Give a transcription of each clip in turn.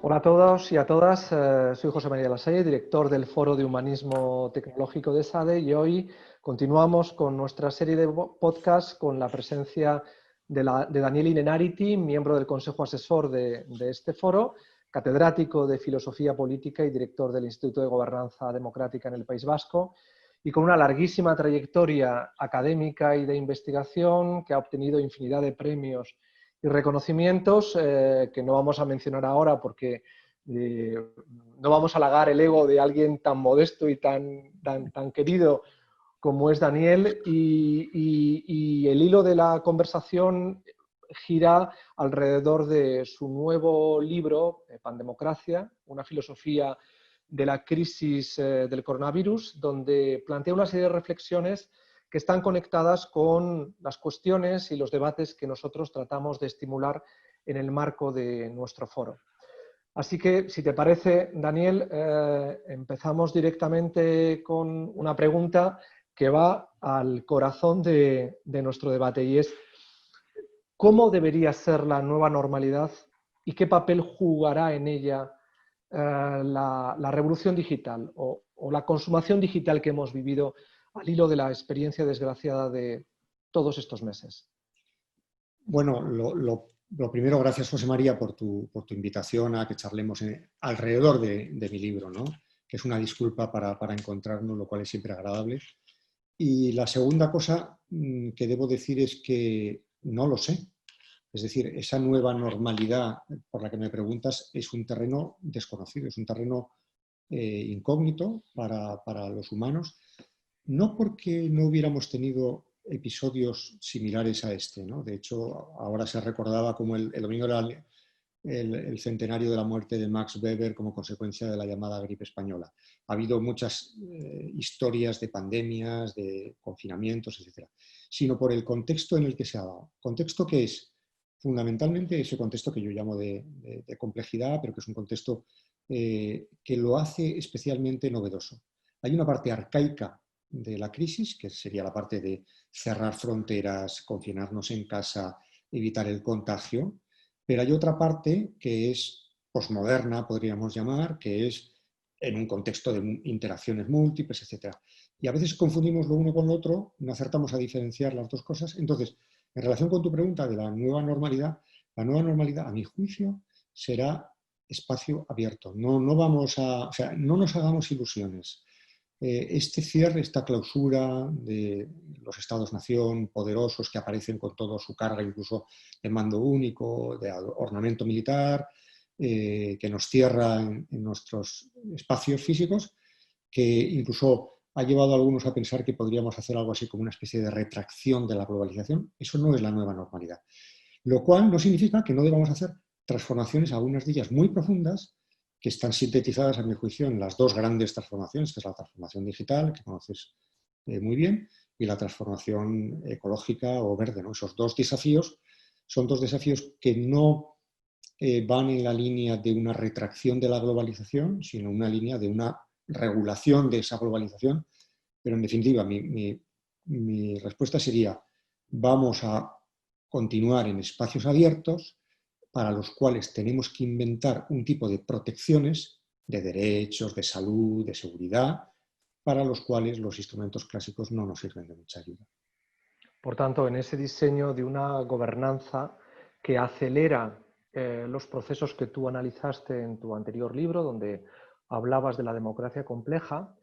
Hola a todos y a todas, soy José María Lasalle, director del Foro de Humanismo Tecnológico de SADE, y hoy continuamos con nuestra serie de podcasts con la presencia de Daniel Innerarity, miembro del Consejo Asesor de este foro, catedrático de Filosofía Política y director del Instituto de Gobernanza Democrática en el País Vasco, y con una larguísima trayectoria académica y de investigación que ha obtenido infinidad de premios y reconocimientos que no vamos a mencionar ahora porque no vamos a halagar el ego de alguien tan modesto y tan querido como es Daniel, y el hilo de la conversación gira alrededor de su nuevo libro, Pandemocracia, una filosofía de la crisis del coronavirus, donde plantea una serie de reflexiones que están conectadas con las cuestiones y los debates que nosotros tratamos de estimular en el marco de nuestro foro. Así que, si te parece, Daniel, empezamos directamente con una pregunta que va al corazón de nuestro debate, y es: ¿cómo debería ser la nueva normalidad y qué papel jugará en ella la revolución digital o la consumación digital que hemos vivido al hilo de la experiencia desgraciada de todos estos meses? Bueno, lo primero, gracias José María por tu invitación a que charlemos alrededor de mi libro, ¿no? Que es una disculpa para encontrarnos, lo cual es siempre agradable. Y la segunda cosa que debo decir es que no lo sé. Es decir, esa nueva normalidad por la que me preguntas es un terreno desconocido, es un terreno incógnito para los humanos, no porque no hubiéramos tenido episodios similares a este, ¿no? De hecho, ahora se recordaba como el domingo era el centenario de la muerte de Max Weber como consecuencia de la llamada gripe española. Ha habido muchas historias de pandemias, de confinamientos, etc. Sino por el contexto en el que se ha dado. Contexto que es fundamentalmente ese contexto que yo llamo de complejidad, pero que es un contexto que lo hace especialmente novedoso. Hay una parte arcaica de la crisis, que sería la parte de cerrar fronteras, confinarnos en casa, evitar el contagio, pero hay otra parte que es posmoderna, podríamos llamar, que es en un contexto de interacciones múltiples, etc. Y a veces confundimos lo uno con lo otro, no acertamos a diferenciar las dos cosas. Entonces, en relación con tu pregunta de la nueva normalidad, a mi juicio, será espacio abierto. No vamos o sea, no nos hagamos ilusiones. Este cierre, esta clausura de los estados-nación poderosos que aparecen con toda su carga, incluso de mando único, de ornamento militar, que nos cierra en nuestros espacios físicos, que incluso ha llevado a algunos a pensar que podríamos hacer algo así como una especie de retracción de la globalización. Eso no es la nueva normalidad. Lo cual no significa que no debamos hacer transformaciones, algunas de ellas muy profundas, que están sintetizadas, a mi juicio, en las dos grandes transformaciones, que es la transformación digital, que conoces muy bien, y la transformación ecológica o verde, ¿no? Esos dos desafíos son dos desafíos que no van en la línea de una retracción de la globalización, sino una línea de una regulación de esa globalización. Pero, en definitiva, mi respuesta sería: vamos a continuar en espacios abiertos, para los cuales tenemos que inventar un tipo de protecciones de derechos, de salud, de seguridad, para los cuales los instrumentos clásicos no nos sirven de mucha ayuda. Por tanto, en ese diseño de una gobernanza que acelera los procesos que tú analizaste en tu anterior libro, donde hablabas de la democracia compleja,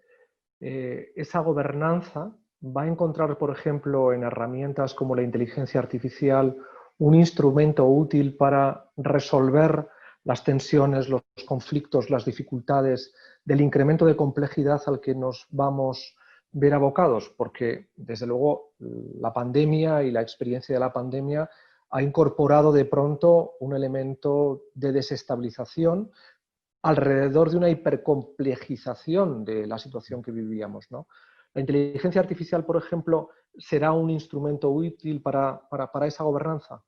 esa gobernanza va a encontrar, por ejemplo, en herramientas como la inteligencia artificial, un instrumento útil para resolver las tensiones, los conflictos, las dificultades del incremento de complejidad al que nos vamos a ver abocados, porque desde luego la pandemia y la experiencia de la pandemia ha incorporado de pronto un elemento de desestabilización alrededor de una hipercomplejización de la situación que vivíamos, ¿no? La inteligencia artificial, por ejemplo, será un instrumento útil para esa gobernanza.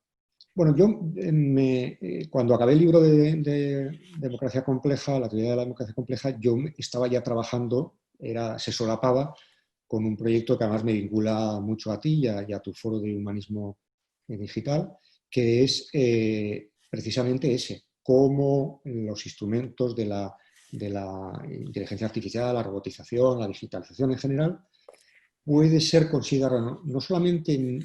Bueno, yo cuando acabé el libro de Democracia Compleja, la teoría de la democracia compleja, yo estaba ya trabajando, se solapaba con un proyecto que además me vincula mucho a ti y a tu foro de humanismo digital, que es precisamente ese. cómo los instrumentos de la inteligencia artificial, la robotización, la digitalización en general, puede ser considerado no solamente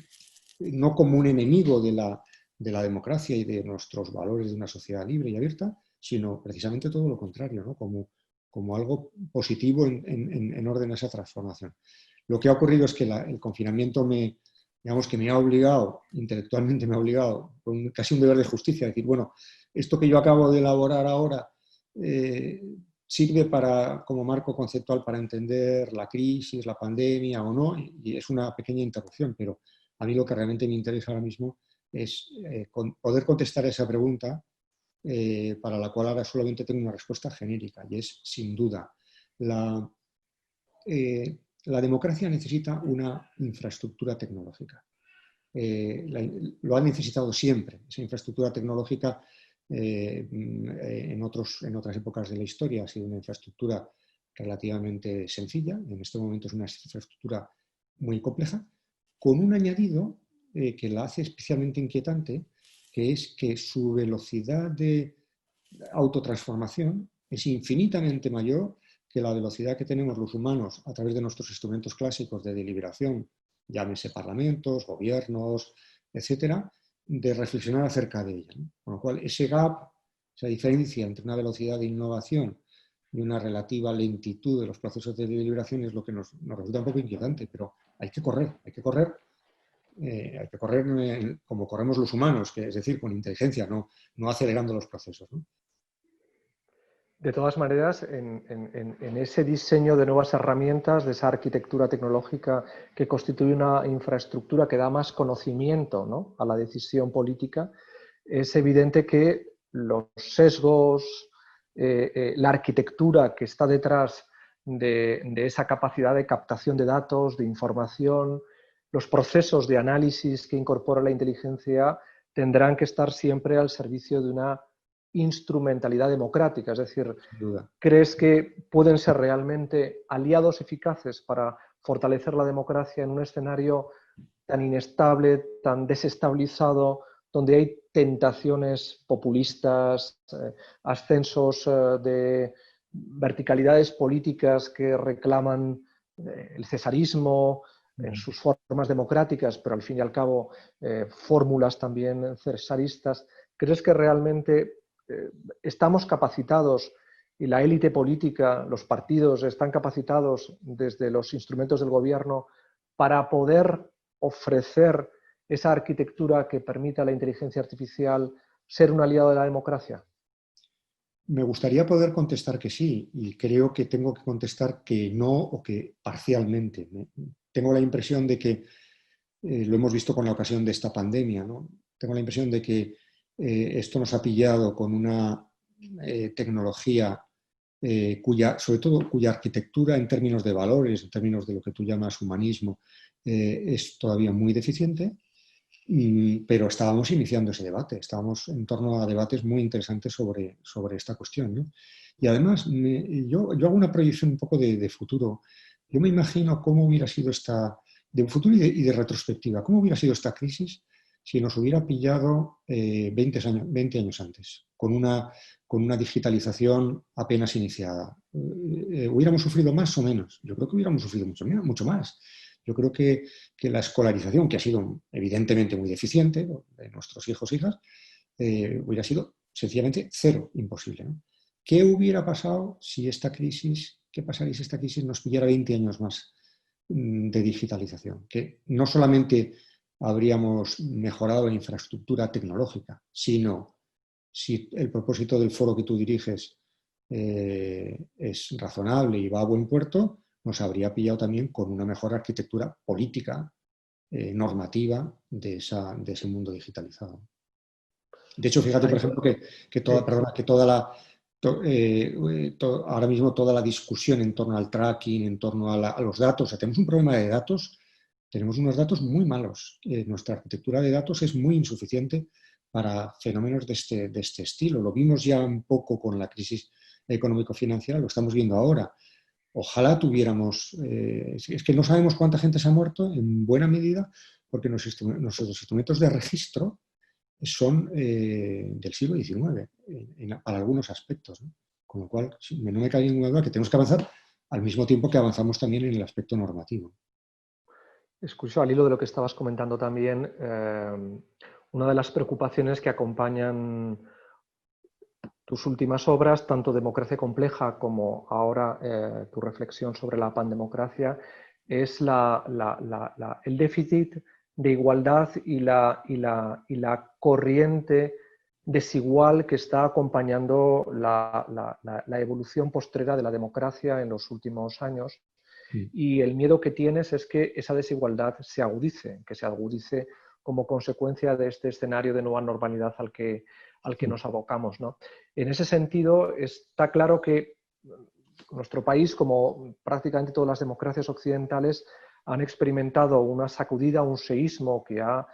no como un enemigo de la democracia y de nuestros valores de una sociedad libre y abierta, sino precisamente todo lo contrario, ¿no? Como algo positivo en orden a esa transformación. Lo que ha ocurrido es que el confinamiento digamos que me ha obligado, intelectualmente me ha obligado, con casi un deber de justicia, a decir, bueno, esto que yo acabo de elaborar ahora sirve como marco conceptual para entender la crisis, la pandemia o no, y es una pequeña interrupción, pero a mí lo que realmente me interesa ahora mismo es poder contestar esa pregunta para la cual ahora solamente tengo una respuesta genérica, y es, sin duda, la democracia necesita una infraestructura tecnológica. Lo ha necesitado siempre, esa infraestructura tecnológica en otras épocas de la historia ha sido una infraestructura relativamente sencilla, en este momento es una infraestructura muy compleja, con un añadido que la hace especialmente inquietante, que es que su velocidad de autotransformación es infinitamente mayor que la velocidad que tenemos los humanos a través de nuestros instrumentos clásicos de deliberación, llámese parlamentos, gobiernos, etcétera, de reflexionar acerca de ella, ¿no? Con lo cual, ese gap, esa diferencia entre una velocidad de innovación y una relativa lentitud de los procesos de deliberación es lo que nos resulta un poco inquietante, pero hay que correr como corremos los humanos, que es decir, con inteligencia, no acelerando los procesos, ¿no? De todas maneras, en ese diseño de nuevas herramientas, de esa arquitectura tecnológica que constituye una infraestructura que da más conocimiento, ¿no?, a la decisión política, es evidente que los sesgos, la arquitectura que está detrás de esa capacidad de captación de datos, de información, los procesos de análisis que incorpora la inteligencia tendrán que estar siempre al servicio de una instrumentalidad democrática, es decir, Sin duda. ¿crees que pueden ser realmente aliados eficaces para fortalecer la democracia en un escenario tan inestable, tan desestabilizado, donde hay tentaciones populistas, ascensos de verticalidades políticas que reclaman el cesarismo en sus formas democráticas, pero al fin y al cabo fórmulas también cesaristas? ¿Crees que realmente estamos capacitados y la élite política, los partidos están capacitados desde los instrumentos del gobierno para poder ofrecer esa arquitectura que permita a la inteligencia artificial ser un aliado de la democracia? Me gustaría poder contestar que sí, y creo que tengo que contestar que no o que parcialmente. Tengo la impresión de que, lo hemos visto con la ocasión de esta pandemia, ¿no? Tengo la impresión de que esto nos ha pillado con una tecnología sobre todo cuya arquitectura en términos de valores, en términos de lo que tú llamas humanismo, es todavía muy deficiente, pero estábamos iniciando ese debate, estábamos en torno a debates muy interesantes sobre esta cuestión, ¿no? Y además, yo hago una proyección un poco de futuro. Yo me imagino cómo hubiera sido de futuro y de retrospectiva, cómo hubiera sido esta crisis si nos hubiera pillado 20 años antes, con una digitalización apenas iniciada. ¿Hubiéramos sufrido más o menos? Yo creo que hubiéramos sufrido mucho más. Yo creo que la escolarización, que ha sido evidentemente muy deficiente de nuestros hijos e hijas, hubiera sido sencillamente cero, imposible, ¿no? ¿Qué hubiera pasado si qué pasaría si esta crisis nos pillara 20 años más de digitalización? Que no solamente habríamos mejorado la infraestructura tecnológica, sino si el propósito del foro que tú diriges es razonable y va a buen puerto, nos habría pillado también con una mejor arquitectura política, normativa de ese mundo digitalizado. De hecho, fíjate, por ejemplo, ahora mismo toda la discusión en torno al tracking, en torno a los datos, o sea, tenemos un problema de datos, tenemos unos datos muy malos. Nuestra arquitectura de datos es muy insuficiente para fenómenos de este estilo. Lo vimos ya un poco con la crisis económico-financiera, lo estamos viendo ahora. Ojalá tuviéramos, es que no sabemos cuánta gente se ha muerto en buena medida porque nuestros instrumentos de registro son del siglo XIX, para algunos aspectos, ¿no? Con lo cual, no me cabe ninguna duda que tenemos que avanzar al mismo tiempo que avanzamos también en el aspecto normativo. Es curioso, al hilo de lo que estabas comentando también, una de las preocupaciones que acompañan tus últimas obras, tanto Democracia Compleja como ahora tu reflexión sobre la pandemocracia, es el déficit de igualdad y la corriente desigual que está acompañando la evolución postrera de la democracia en los últimos años. Y el miedo que tienes es que esa desigualdad se agudice, que se agudice como consecuencia de este escenario de nueva normalidad al que nos abocamos, ¿no? En ese sentido, está claro que nuestro país, como prácticamente todas las democracias occidentales, han experimentado una sacudida, un seísmo que ha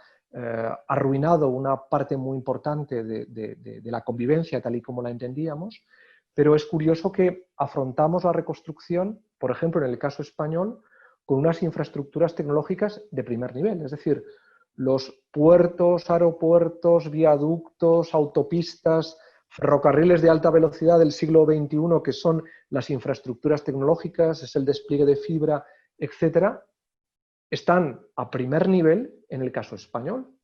arruinado una parte muy importante de la convivencia tal y como la entendíamos, pero es curioso que afrontamos la reconstrucción, por ejemplo, en el caso español, con unas infraestructuras tecnológicas de primer nivel, es decir, los puertos, aeropuertos, viaductos, autopistas, ferrocarriles de alta velocidad del siglo XXI, que son las infraestructuras tecnológicas, es el despliegue de fibra, etcétera, están a primer nivel en el caso español.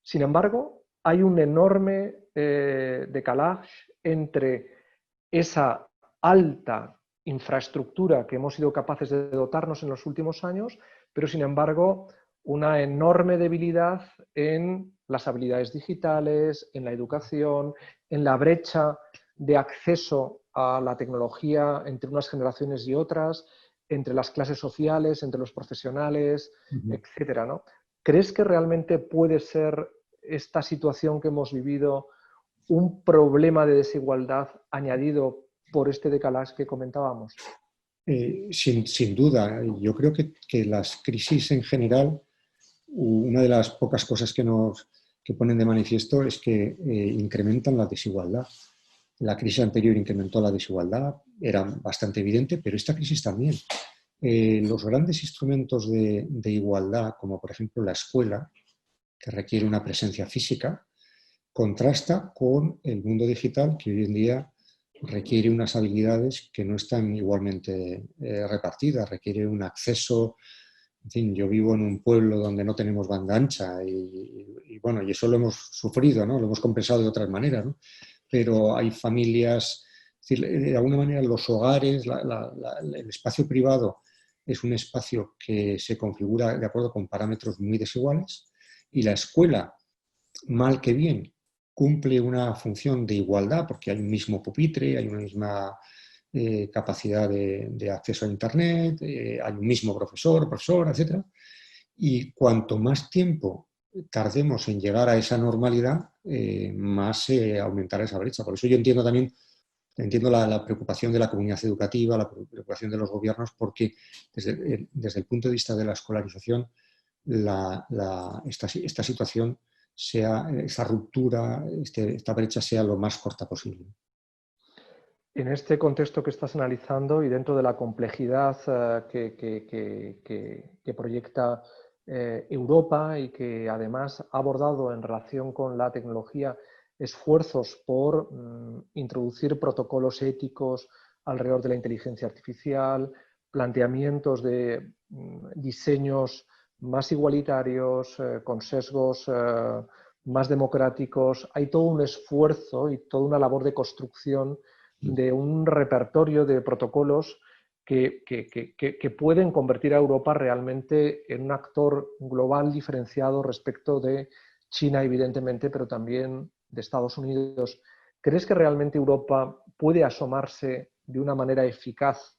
Sin embargo, hay un enorme decalaje entre esa alta infraestructura que hemos sido capaces de dotarnos en los últimos años, pero sin embargo una enorme debilidad en las habilidades digitales, en la educación, en la brecha de acceso a la tecnología entre unas generaciones y otras, entre las clases sociales, entre los profesionales, etcétera, ¿no? ¿Crees que realmente puede ser esta situación que hemos vivido un problema de desigualdad añadido por este decalaje que comentábamos? Sin duda, yo creo que las crisis en general, una de las pocas cosas que ponen de manifiesto es que incrementan la desigualdad. La crisis anterior incrementó la desigualdad, era bastante evidente, pero esta crisis también. Los grandes instrumentos de igualdad, como por ejemplo la escuela, que requiere una presencia física, contrasta con el mundo digital, que hoy en día requiere unas habilidades que no están igualmente repartidas, requiere un acceso. En fin, yo vivo en un pueblo donde no tenemos banda ancha y bueno, y eso lo hemos sufrido, ¿no? Lo hemos compensado de otras maneras, ¿no? Pero hay familias, es decir, de alguna manera los hogares, el espacio privado es un espacio que se configura de acuerdo con parámetros muy desiguales y la escuela, mal que bien, cumple una función de igualdad porque hay un mismo pupitre, hay una misma capacidad de acceso a Internet, hay un mismo profesora, etc. Y cuanto más tiempo tardemos en llegar a esa normalidad, más aumentará esa brecha. Por eso yo entiendo también la preocupación de la comunidad educativa, la preocupación de los gobiernos, porque desde el punto de vista de la escolarización, esta situación esa ruptura, esta brecha sea lo más corta posible. En este contexto que estás analizando y dentro de la complejidad que proyecta Europa y que además ha abordado en relación con la tecnología esfuerzos por introducir protocolos éticos alrededor de la inteligencia artificial, planteamientos de diseños más igualitarios, con sesgos más democráticos. Hay todo un esfuerzo y toda una labor de construcción de un repertorio de protocolos que pueden convertir a Europa realmente en un actor global diferenciado respecto de China, evidentemente, pero también de Estados Unidos. ¿Crees que realmente Europa puede asomarse de una manera eficaz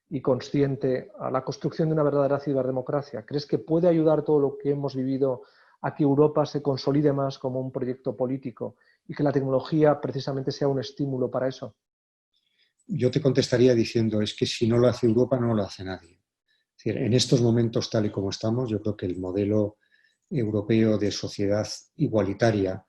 y consciente a la construcción de una verdadera ciberdemocracia? ¿Crees que puede ayudar todo lo que hemos vivido a que Europa se consolide más como un proyecto político y que la tecnología precisamente sea un estímulo para eso? Yo te contestaría diciendo, es que si no lo hace Europa, no lo hace nadie. Es decir, en estos momentos, tal y como estamos, yo creo que el modelo europeo de sociedad igualitaria,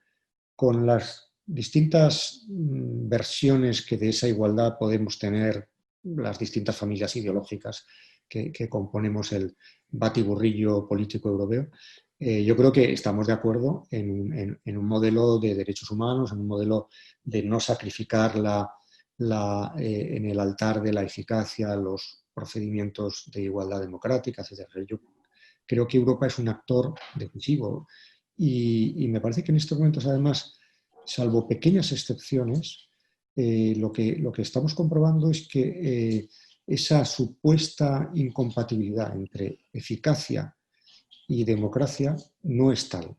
con las distintas versiones que de esa igualdad podemos tener las distintas familias ideológicas que componemos el batiburrillo político europeo, Yo creo que estamos de acuerdo en un modelo de derechos humanos, en un modelo de no sacrificar en el altar de la eficacia los procedimientos de igualdad democrática, etc. Yo creo que Europa es un actor decisivo y me parece que en estos momentos, además, salvo pequeñas excepciones, lo que estamos comprobando es que esa supuesta incompatibilidad entre eficacia y democracia no es tal.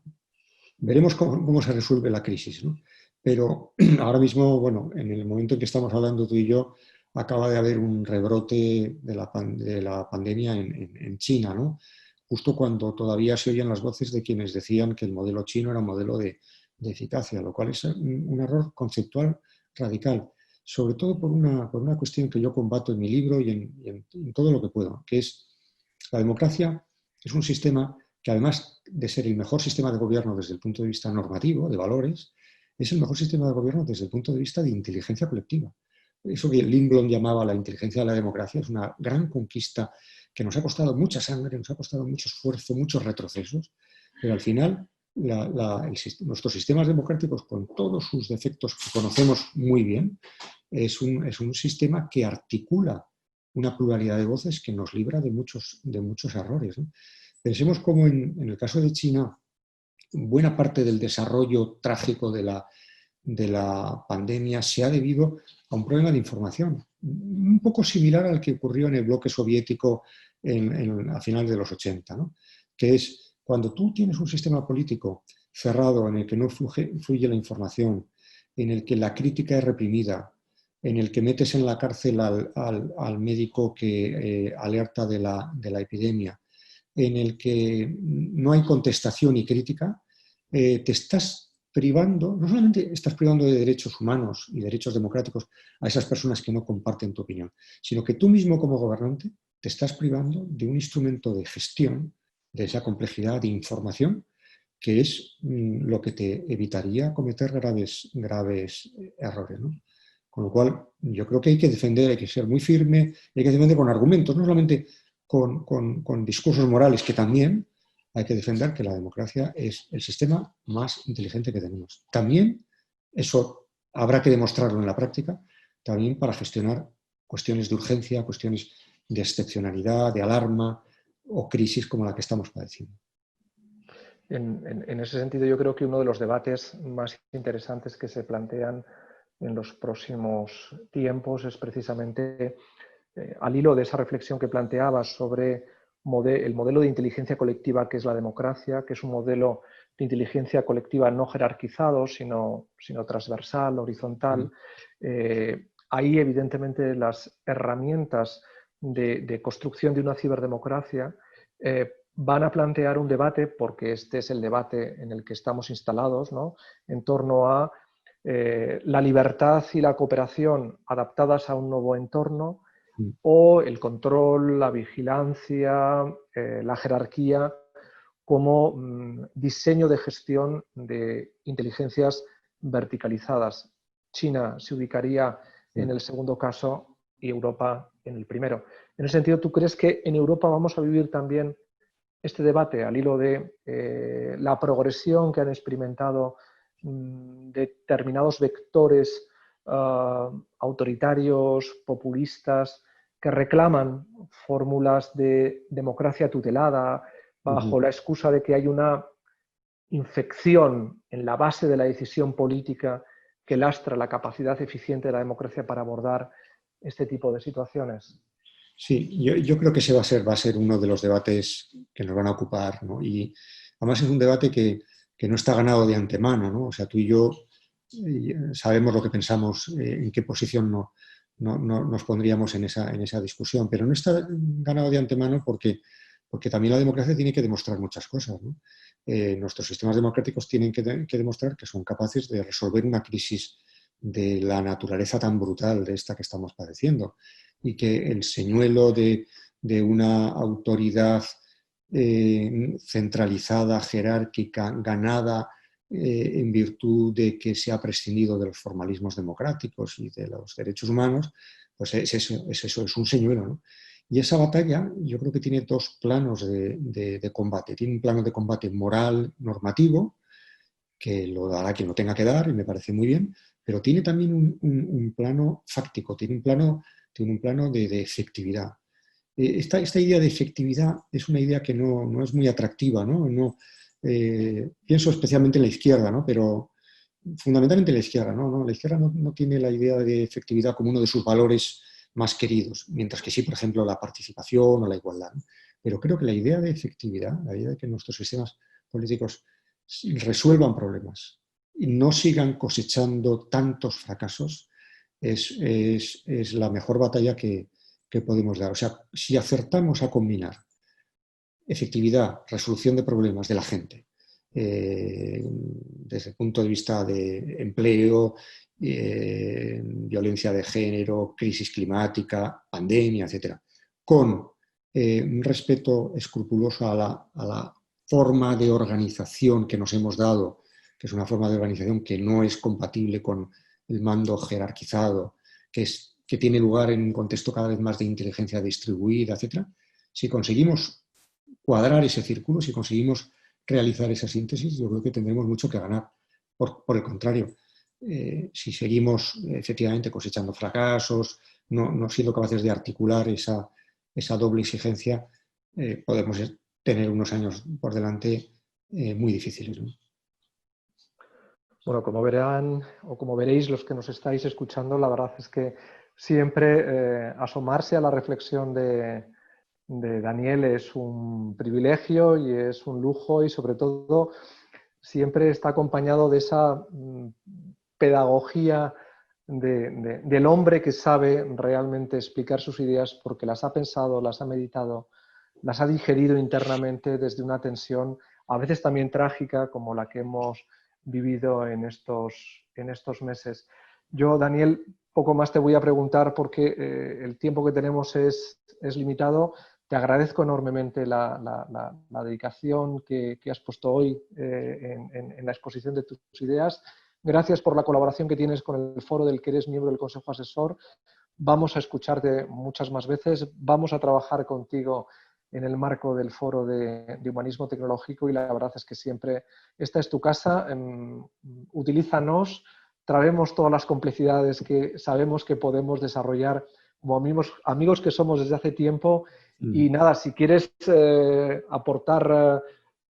Veremos cómo se resuelve la crisis, ¿no? Pero ahora mismo, bueno, en el momento en que estamos hablando tú y yo, acaba de haber un rebrote de la pandemia en China, ¿no? Justo cuando todavía se oían las voces de quienes decían que el modelo chino era un modelo de eficacia, lo cual es un error conceptual radical, sobre todo por una cuestión que yo combato en mi libro y en todo lo que puedo, que es la democracia es un sistema que, además de ser el mejor sistema de gobierno desde el punto de vista normativo, de valores, es el mejor sistema de gobierno desde el punto de vista de inteligencia colectiva. Eso que Lindblom llamaba la inteligencia de la democracia es una gran conquista que nos ha costado mucha sangre, nos ha costado mucho esfuerzo, muchos retrocesos, pero al final nuestros sistemas democráticos, con todos sus defectos que conocemos muy bien, es un sistema que articula una pluralidad de voces que nos libra de muchos errores, ¿no? Pensemos cómo en el caso de China, buena parte del desarrollo trágico de la pandemia se ha debido a un problema de información, un poco similar al que ocurrió en el bloque soviético a finales de los 80, ¿no? Que es cuando tú tienes un sistema político cerrado en el que no fluye la información, en el que la crítica es reprimida, en el que metes en la cárcel al médico que alerta de la epidemia, en el que no hay contestación y crítica, te estás privando, no solamente estás privando de derechos humanos y derechos democráticos a esas personas que no comparten tu opinión, sino que tú mismo como gobernante te estás privando de un instrumento de gestión de esa complejidad de información que es lo que te evitaría cometer graves errores, ¿no? Con lo cual, yo creo que hay que defender, hay que ser muy firme, hay que defender con argumentos, no solamente con discursos morales, que también hay que defender que la democracia es el sistema más inteligente que tenemos. También, eso habrá que demostrarlo en la práctica, también para gestionar cuestiones de urgencia, cuestiones de excepcionalidad, de alarma o crisis como la que estamos padeciendo. En ese sentido, yo creo que uno de los debates más interesantes que se plantean en los próximos tiempos es precisamente, al hilo de esa reflexión que planteabas sobre el modelo de inteligencia colectiva que es la democracia, que es un modelo de inteligencia colectiva no jerarquizado, sino transversal, horizontal. Ahí, evidentemente, las herramientas de construcción de una ciberdemocracia van a plantear un debate, porque este es el debate en el que estamos instalados, ¿no?, en torno a la libertad y la cooperación adaptadas a un nuevo entorno, o el control, la vigilancia, la jerarquía como diseño de gestión de inteligencias verticalizadas. China se ubicaría en el segundo caso y Europa en el primero. En ese sentido, ¿tú crees que en Europa vamos a vivir también este debate al hilo de la progresión que han experimentado determinados vectores autoritarios, populistas, que reclaman fórmulas de democracia tutelada bajo la excusa de que hay una infección en la base de la decisión política que lastra la capacidad eficiente de la democracia para abordar este tipo de situaciones? Sí, yo creo que ese va a ser uno de los debates que nos van a ocupar, ¿no? Y además es un debate que no está ganado de antemano, ¿no? O sea, tú y yo sabemos lo que pensamos, en qué posición nos pondríamos en esa discusión, pero no está ganado de antemano porque también la democracia tiene que demostrar muchas cosas, ¿no? Nuestros sistemas democráticos tienen que demostrar que son capaces de resolver una crisis de la naturaleza tan brutal de esta que estamos padeciendo, y que el señuelo de una autoridad centralizada, jerárquica, ganada en virtud de que se ha prescindido de los formalismos democráticos y de los derechos humanos, pues es eso, es un señuelo, ¿no? Y esa batalla yo creo que tiene dos planos de combate. Tiene un plano de combate moral, normativo, que lo dará quien lo tenga que dar, y me parece muy bien, pero tiene también un plano fáctico, tiene un plano de efectividad. Esta idea de efectividad es una idea que no es muy atractiva, ¿no? Pienso especialmente en la izquierda, ¿no? Pero fundamentalmente en la izquierda, ¿no? La izquierda no tiene la idea de efectividad como uno de sus valores más queridos, mientras que sí, por ejemplo, la participación o la igualdad, ¿no? Pero creo que la idea de efectividad, la idea de que nuestros sistemas políticos resuelvan problemas y no sigan cosechando tantos fracasos, es la mejor batalla que podemos dar. O sea, si acertamos a combinar efectividad, resolución de problemas de la gente, desde el punto de vista de empleo, violencia de género, crisis climática, pandemia, etcétera, con un respeto escrupuloso a la forma de organización que nos hemos dado, que es una forma de organización que no es compatible con el mando jerarquizado, que tiene lugar en un contexto cada vez más de inteligencia distribuida, etcétera. Si conseguimos cuadrar ese círculo, si conseguimos realizar esa síntesis, yo creo que tendremos mucho que ganar. Por el contrario, si seguimos efectivamente cosechando fracasos, no siendo capaces de articular esa doble exigencia, podemos tener unos años por delante muy difíciles, ¿no? Bueno, como verán o como veréis los que nos estáis escuchando, la verdad es que siempre asomarse a la reflexión de Daniel es un privilegio y es un lujo, y sobre todo siempre está acompañado de esa pedagogía del hombre que sabe realmente explicar sus ideas porque las ha pensado, las ha meditado, las ha digerido internamente desde una tensión a veces también trágica como la que hemos vivido en estos meses. Yo, Daniel, poco más te voy a preguntar porque el tiempo que tenemos es limitado. Te agradezco enormemente la dedicación que has puesto hoy en la exposición de tus ideas. Gracias por la colaboración que tienes con el foro del que eres miembro del Consejo Asesor. Vamos a escucharte muchas más veces. Vamos a trabajar contigo en el marco del foro de humanismo tecnológico, y la verdad es que siempre esta es tu casa. Utilízanos, traemos todas las complejidades que sabemos que podemos desarrollar como amigos que somos desde hace tiempo. Y nada, si quieres aportar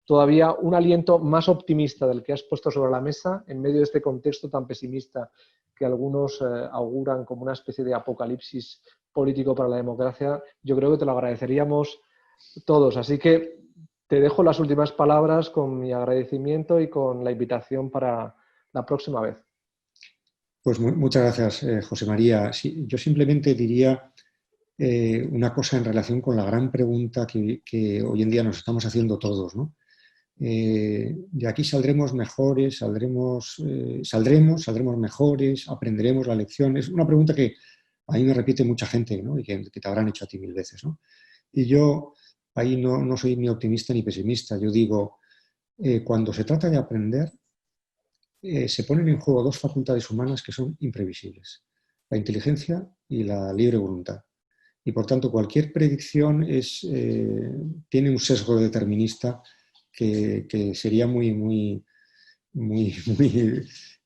todavía un aliento más optimista del que has puesto sobre la mesa en medio de este contexto tan pesimista que algunos auguran como una especie de apocalipsis político para la democracia, yo creo que te lo agradeceríamos todos. Así que te dejo las últimas palabras con mi agradecimiento y con la invitación para la próxima vez. Pues muchas gracias, José María. Sí, yo simplemente diría una cosa en relación con la gran pregunta que hoy en día nos estamos haciendo todos, ¿no? De aquí saldremos mejores, saldremos mejores, aprenderemos la lección. Es una pregunta que a mí me repite mucha gente, ¿no? Y que te habrán hecho a ti 1000 veces, ¿no? Y yo ahí no soy ni optimista ni pesimista. Yo digo, cuando se trata de aprender, se ponen en juego dos facultades humanas que son imprevisibles: la inteligencia y la libre voluntad. Y por tanto, cualquier predicción tiene un sesgo determinista que sería muy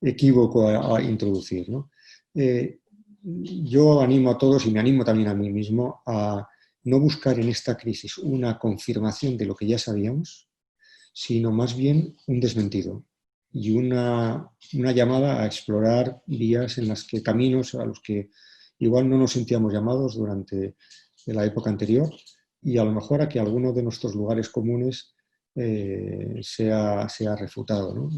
equívoco a introducir, ¿no? Yo animo a todos, y me animo también a mí mismo, a no buscar en esta crisis una confirmación de lo que ya sabíamos, sino más bien un desmentido y una llamada a explorar vías en las que, caminos a los que igual no nos sentíamos llamados durante la época anterior, y a lo mejor a que alguno de nuestros lugares comunes sea refutado, ¿no?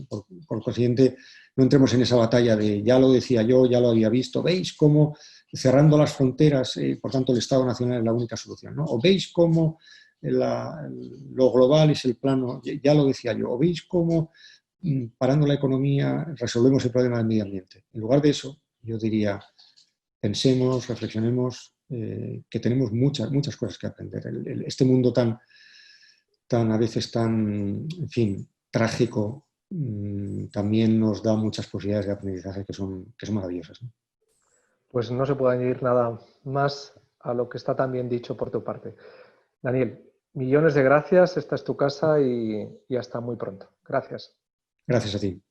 Por consiguiente, no entremos en esa batalla de ya lo decía yo, ya lo había visto, veis cómo cerrando las fronteras, por tanto el Estado Nacional es la única solución, ¿no? O veis cómo lo global es el plano, ya lo decía yo, o veis cómo parando la economía resolvemos el problema del medio ambiente. En lugar de eso, yo diría, pensemos, reflexionemos, que tenemos muchas cosas que aprender. Este mundo tan a veces tan, en fin, trágico, también nos da muchas posibilidades de aprendizaje que son maravillosas, ¿no? Pues no se puede añadir nada más a lo que está también dicho por tu parte. Daniel, millones de gracias, esta es tu casa y hasta muy pronto. Gracias. Gracias a ti.